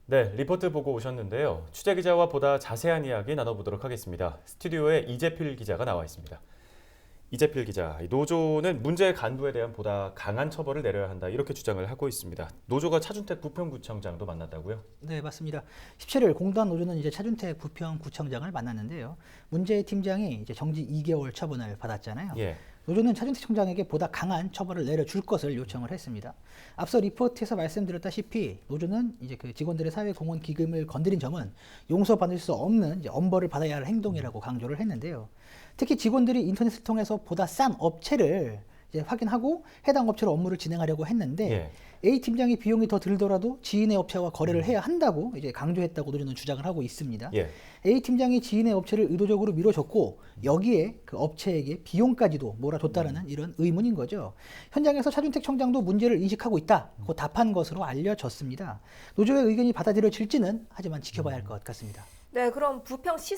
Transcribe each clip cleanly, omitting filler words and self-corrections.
네, 리포트 보고 오셨는데요. 취재 기자와 보다 자세한 이야기 나눠보도록 하겠습니다. 스튜디오에 이재필 기자가 나와 있습니다. 이재필 기자, 노조는 문제 간부에 대한 보다 강한 처벌을 내려야 한다 이렇게 주장을 하고 있습니다. 노조가 차준택 부평구청장도 만났다고요? 네, 맞습니다. 17일 공단 노조는 이제 차준택 부평구청장을 만났는데요. 문재 팀장이 이제 정지 2개월 처분을 받았잖아요. 예. 노조는 차준택 청장에게 보다 강한 처벌을 내려줄 것을 요청을 했습니다. 앞서 리포트에서 말씀드렸다시피 노조는 이제 그 직원들의 사회공헌 기금을 건드린 점은 용서받을 수 없는 이제 엄벌을 받아야 할 행동이라고 강조를 했는데요. 특히 직원들이 인터넷을 통해서 보다 싼 업체를 이제 확인하고 해당 업체로 업무를 진행하려고 했는데 예. A 팀장이 비용이 더 들더라도 지인의 업체와 거래를 해야 한다고 이제 강조했다고 노조는 주장을 하고 있습니다. 예. A 팀장이 지인의 업체를 의도적으로 밀어줬고 여기에 그 업체에게 비용까지도 몰아줬다라는 이런 의문인 거죠. 현장에서 차준택 청장도 문제를 인식하고 있다고 답한 것으로 알려졌습니다. 노조의 의견이 받아들여질지는 하지만 지켜봐야 할 것 같습니다. 네, 그럼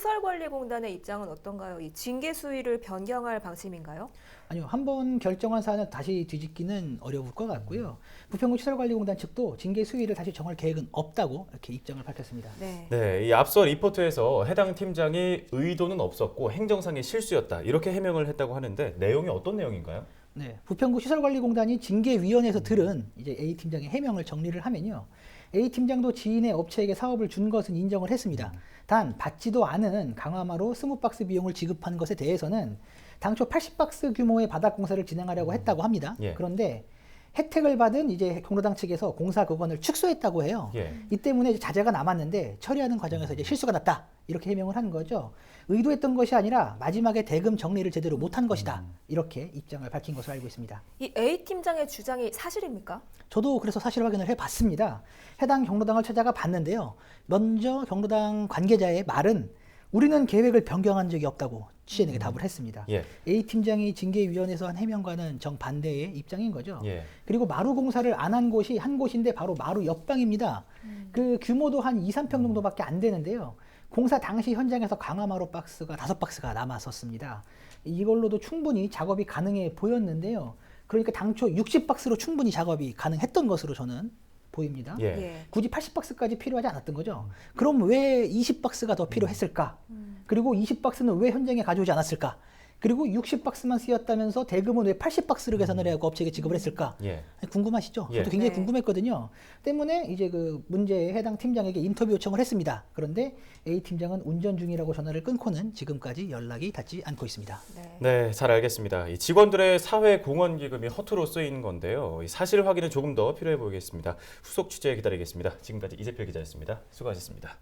부평시설관리공단의 입장은 어떤가요? 이 징계 수위를 변경할 방침인가요? 아니요, 한번 결정한 사안을 다시 뒤집기는 어려울 것 같고요. 부평구 시설관리공단 측도 징계 수위를 다시 정할 계획은 없다고 이렇게 입장을 밝혔습니다. 네. 네, 이 앞서 리포트에서 해당 팀장이 의도는 없었고 행정상의 실수였다 이렇게 해명을 했다고 하는데 내용이 어떤 내용인가요? 네, 부평구 시설관리공단이 징계위원회에서 들은 이제 A 팀장의 해명을 정리를 하면요. A 팀장도 지인의 업체에게 사업을 준 것은 인정을 했습니다. 단 받지도 않은 강화마로 20박스 비용을 지급한 것에 대해서는 당초 80박스 규모의 바닥 공사를 진행하려고 했다고 합니다. 예. 그런데 혜택을 받은 이제 경로당 측에서 공사 구간을 축소했다고 해요. 예. 이 때문에 이제 자재가 남았는데 처리하는 과정에서 이제 실수가 났다. 이렇게 해명을 하는 거죠. 의도했던 것이 아니라 마지막에 대금 정리를 제대로 못한 것이다. 이렇게 입장을 밝힌 것으로 알고 있습니다. 이 A 팀장의 주장이 사실입니까? 저도 그래서 사실 확인을 해봤습니다. 해당 경로당을 찾아가 봤는데요. 먼저 경로당 관계자의 말은 우리는 계획을 변경한 적이 없다고 취재진에게 답을 했습니다. 예. A 팀장이 징계위원회에서 한 해명과는 정반대의 입장인 거죠. 예. 그리고 마루 공사를 안 한 곳이 한 곳인데 바로 마루 옆방입니다. 그 규모도 한 2, 3평 정도밖에 안 되는데요. 공사 당시 현장에서 강화마루 박스가 5박스가 남았었습니다. 이걸로도 충분히 작업이 가능해 보였는데요. 그러니까 당초 60박스로 충분히 작업이 가능했던 것으로 저는 보입니다. 예. 예. 굳이 80박스까지 필요하지 않았던 거죠. 그럼 왜 20박스가 더 필요했을까? 그리고 20박스는 왜 현장에 가져오지 않았을까? 그리고 60박스만 쓰였다면서 대금은 왜 80박스로 계산을 해야 업체에게 지급을 했을까? 예. 궁금하시죠? 예. 저도 굉장히 네. 궁금했거든요. 때문에 이제 그 문제에 해당 팀장에게 인터뷰 요청을 했습니다. 그런데 A 팀장은 운전 중이라고 전화를 끊고는 지금까지 연락이 닿지 않고 있습니다. 네. 네, 잘 알겠습니다. 이 직원들의 사회공헌기금이 허투루 쓰이는 건데요. 이 사실 확인은 조금 더 필요해 보이겠습니다. 후속 취재 기다리겠습니다. 지금까지 이재필 기자였습니다. 수고하셨습니다.